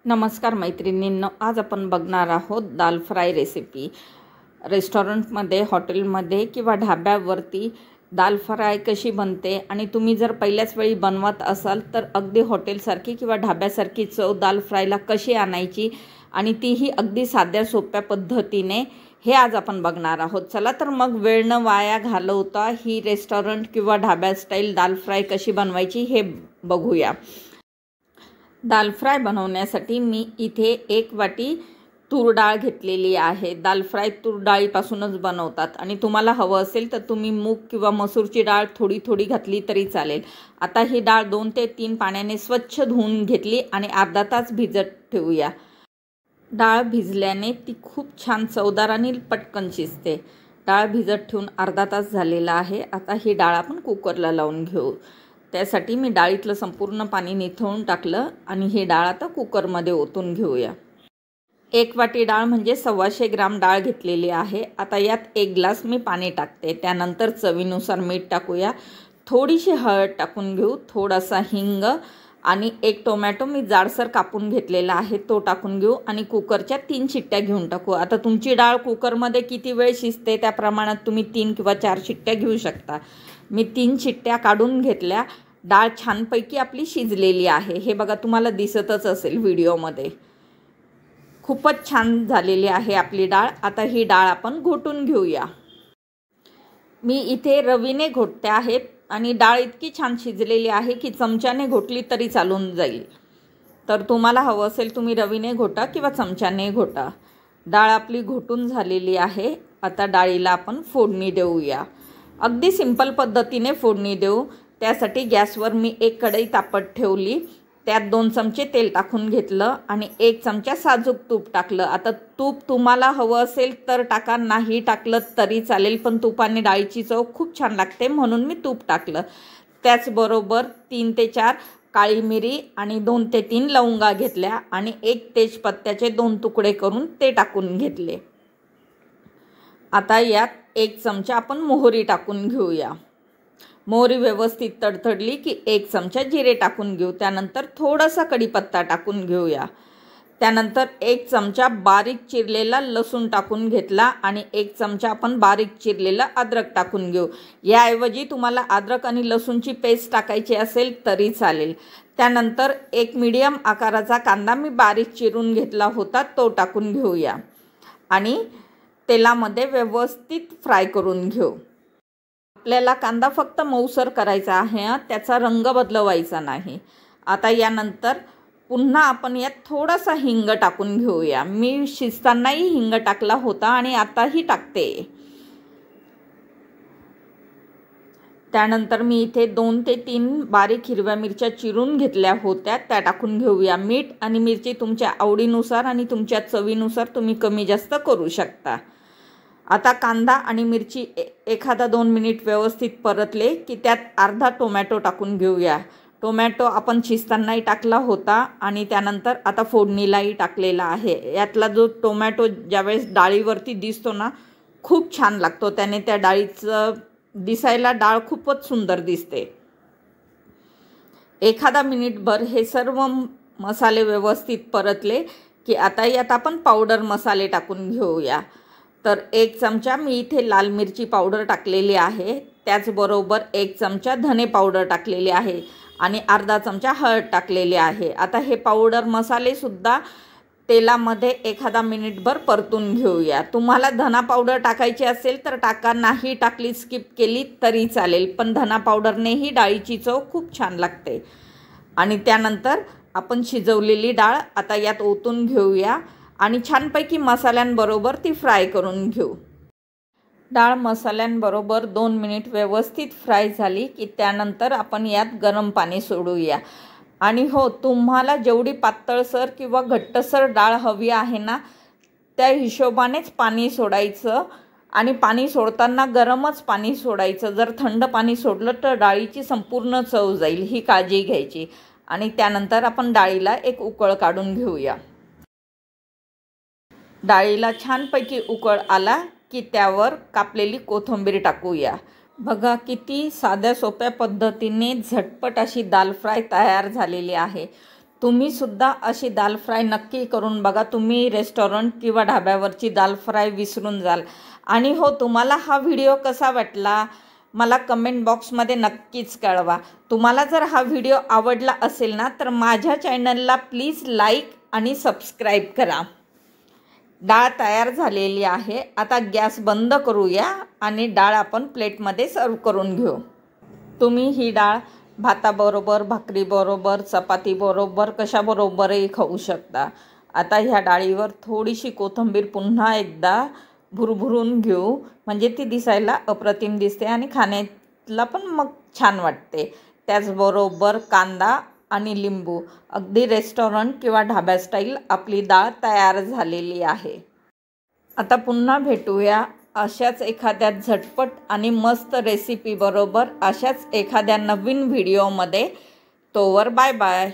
नमस्कार मैत्रिणींनो, आज आपण बघणार आहोत दाल फ्राय रेसिपी। रेस्टॉरंटमध्ये, हॉटेलमध्ये किंवा ढाब्यावरती दाल फ्राय कशी बनते आणि तुम्ही जर पहिल्याच वेळी बनवत असाल तर अगदी हॉटेलसारखी किंवा ढाब्यासारखी चव दाल फ्रायला कशी आणायची आणि तीही अगदी साध्या सोप्या पद्धतीने, हे आज आपण बघणार आहोत। चला तर मग वेळ न वाया घालवता ही रेस्टॉरंट किंवा ढाब्या स्टाईल दाल फ्राय कशी बनवायची हे बघूया। दाल फ्राय बनवण्यासाठी मी इथे 1 वाटी तूर डाळ घेतलेली आहे। दाल फ्राय तूर डाळीपासूनच बनवतात आणि तुम्हाला हवं असेल तर तुम्ही मूग किंवा मसूरची डाळ थोडी थोडी घातली तरी चालेल। आता ही डाळ 2 ते 3 पाण्याने स्वच्छ धुवून घेतली आणि अर्धा तास भिजत ठेवूया। डाळ भिजल्याने ती खूप छान चवदार आणि पटकन शिजते। डाळ भिजत ठेवून अर्धा तास झालेला आहे। आता ही डाळ आपण कुकरला लावून घेऊ। त्यासाठी मी डाळीतलं संपूर्ण पाणी निथळून टाकलं आणि ही डाळ आता कुकरमध्ये ओतून घेऊया। 1 वाटी डाळ म्हणजे 125 ग्राम डाळ घेतलेली आहे। आता यात 1 ग्लास मी पाणी टाकते। त्यानंतर चवीनुसार मीठ टाकूया, थोडीशी हळद टाकून घेऊ, थोडासा हिंग आणि 1 टोमॅटो मी जाडसर कापून घेतलेला आहे तो टाकून घेऊ आणि कुकरच्या 3 शिट्ट्या घेऊन टाकू। आता तुमची डाळ कुकरमध्ये किती वेळ शिजते त्या प्रमाणात तुम्ही 3 किंवा 4 शिट्ट्या घेऊ शकता। मी 3 शिट्ट्या काढून घेतल्या। डाळ छानपैकी आपली शिजलेली आहे, हे बघा तुम्हाला दिसतच असेल व्हिडिओमध्ये। खूपच छान झालेली आहे आपली डाळ। आता ही डाळ आपण घोटून घेऊया। मी इथे रवीने घोटते आहे आणि डाळ इतकी छान शिजलेली आहे की चमच्याने घोटली तरी चालून जाईल। तर तुम्हाला हवं असेल तुम्ही रवीने घोटा किंवा चमच्याने घोटा। डाळ आपली घोटून झालेली आहे। आता डाळीला आपण फोडणी देऊया। अगदी सिंपल पद्धतीने फोडणी देऊ। त्यासाठी गॅसवर मी 1 कढई तापत ठेवली, त्यात 2 चमचे तेल टाकून घेतलं आणि 1 चमचा साजूक तूप टाकलं। आता तूप तुम्हाला हवं असेल तर टाका, नाही टाकलं तरी चालेल, पण तुपाने डाळीची चव खूप छान लागते म्हणून मी तूप टाकलं। त्याचबरोबर 3 ते 4 काळी मिरी आणि 2 ते 3 लवंगा घेतल्या आणि 1 तेजपत्त्याचे 2 तुकडे करून ते टाकून घेतले। आता यात 1 चमचा आपण मोहरी टाकून घेऊया। मोहरी व्यवस्थित तडतडली की 1 चमचा जिरे टाकून घेऊ। त्यानंतर थोडासा कढीपत्ता टाकून घेऊया। त्यानंतर 1 चमचा बारीक चिरलेला लसूण टाकून घेतला आणि 1 चमचा आपण बारीक चिरलेला अद्रक टाकून घेऊ। याऐवजी तुम्हाला अद्रक आणि लसूणची पेस्ट टाकायची असेल तरी चालेल। त्यानंतर 1 मीडियम आकाराचा कांदा मी बारीक चिरून घेतला होता तो टाकून घेऊया आणि तेलामध्ये व्यवस्थित फ्राय करून घेऊ। आपल्याला कांदा फक्त मऊसर करायचा आहे, त्याचा रंग बदलवायचा नाही। आता यानंतर पुन्हा आपण यात थोडासा हिंग टाकून घेऊया। मी शिजतानाही हिंग टाकला होता आणि आताही टाकते। त्यानंतर मी इथे 2 ते 3 बारीक हिरव्या मिरच्या चिरून घेतल्या होत्या त्या टाकून घेऊया। मीठ आणि मिरची तुमच्या आवडीनुसार आणि तुमच्या चवीनुसार तुम्ही कमी जास्त करू शकता। आता कांदा आणि मिरची एखादा 2 मिनिट व्यवस्थित परतले की त्यात अर्धा टोमॅटो टाकून घेऊया। टोमॅटो आपण शिजतानाही टाकला होता आणि त्यानंतर आता फोडणीलाही टाकलेला आहे। यातला जो टोमॅटो ज्यावेळेस डाळीवरती दिसतो ना, खूप छान लागतो, त्याने त्या डाळीचं दिसायला डाळ खूपच सुंदर दिसते। एखादा मिनिटभर हे सर्व मसाले व्यवस्थित परतले की आता यात आपण पावडर मसाले टाकून घेऊया। तर 1 चमचा मी इथे लाल मिरची पावडर टाकलेली आहे, त्याचबरोबर 1 चमचा धने पावडर टाकलेली आहे आणि अर्धा चमचा हळद टाकलेली आहे। आता हे पावडर मसालेसुद्धा तेलामध्ये एखादा मिनिटभर परतून घेऊया। तुम्हाला धना पावडर टाकायची असेल तर टाका, नाही टाकली स्किप केली तरी चालेल, पण धना पावडरनेही डाळीची चव खूप छान लागते। आणि त्यानंतर आपण शिजवलेली डाळ आता यात ओतून घेऊया आणि छानपैकी मसाल्यांबरोबर ती फ्राय करून घेऊ। डाळ मसाल्यांबरोबर 2 मिनिट व्यवस्थित फ्राय झाली की त्यानंतर आपण यात गरम पाणी सोडूया। आणि हो, तुम्हाला जेवढी पातळसर किंवा घट्टसर डाळ हवी आहे ना, त्या हिशोबानेच पाणी सोडायचं आणि पाणी सोडताना गरमच पाणी सोडायचं। जर थंड पाणी सोडलं तर डाळीची संपूर्ण चव जाईल, ही काळजी घ्यायची। आणि त्यानंतर आपण डाळीला 1 उकळ काढून घेऊया। डाळीला छानपैकी उकळ आला की त्यावर कापलेली कोथिंबीर टाकूया। बघा किती साध्या सोप्या पद्धतीने झटपट अशी दाल फ्राय तयार झालेली आहे। तुम्हीसुद्धा अशी दाल फ्राय नक्की करून बघा. तुम्ही रेस्टॉरंट किंवा ढाब्यावरची दाल फ्राय विसरून जाल. आणि हो, तुम्हाला हा व्हिडिओ कसा वाटला मला कमेंट बॉक्समध्ये नक्कीच कळवा. तुम्हाला जर हा व्हिडिओ आवडला असेल ना तर माझ्या चॅनलला प्लीज लाईक आणि सबस्क्राईब करा. डाळ तयार झालेली आहे. आता गॅस बंद करूया आणि डाळ आपण प्लेटमध्ये सर्व करून घेऊ. तुम्ही ही डाळ भाताबरोबर, भाकरीबरोबर, चपातीबरोबर कशाबरोबरही खाऊ शकता. आता ह्या डाळीवर थोडीशी कोथिंबीर पुन्हा एकदा भुरभुरून घेऊ, म्हणजे ती दिसायला अप्रतिम दिसते आणि खाण्याला पण मग छान वाटते. त्याचबरोबर कांदा आणि लिंबू. अगदी रेस्टॉरंट किंवा ढाब्या स्टाईल आपली डाळ तयार झालेली आहे. आता पुन्हा भेटूया अशाच एखाद्या झटपट आणि मस्त रेसिपीबरोबर, अशाच एखाद्या नवीन व्हिडिओमध्ये. तोवर बाय बाय.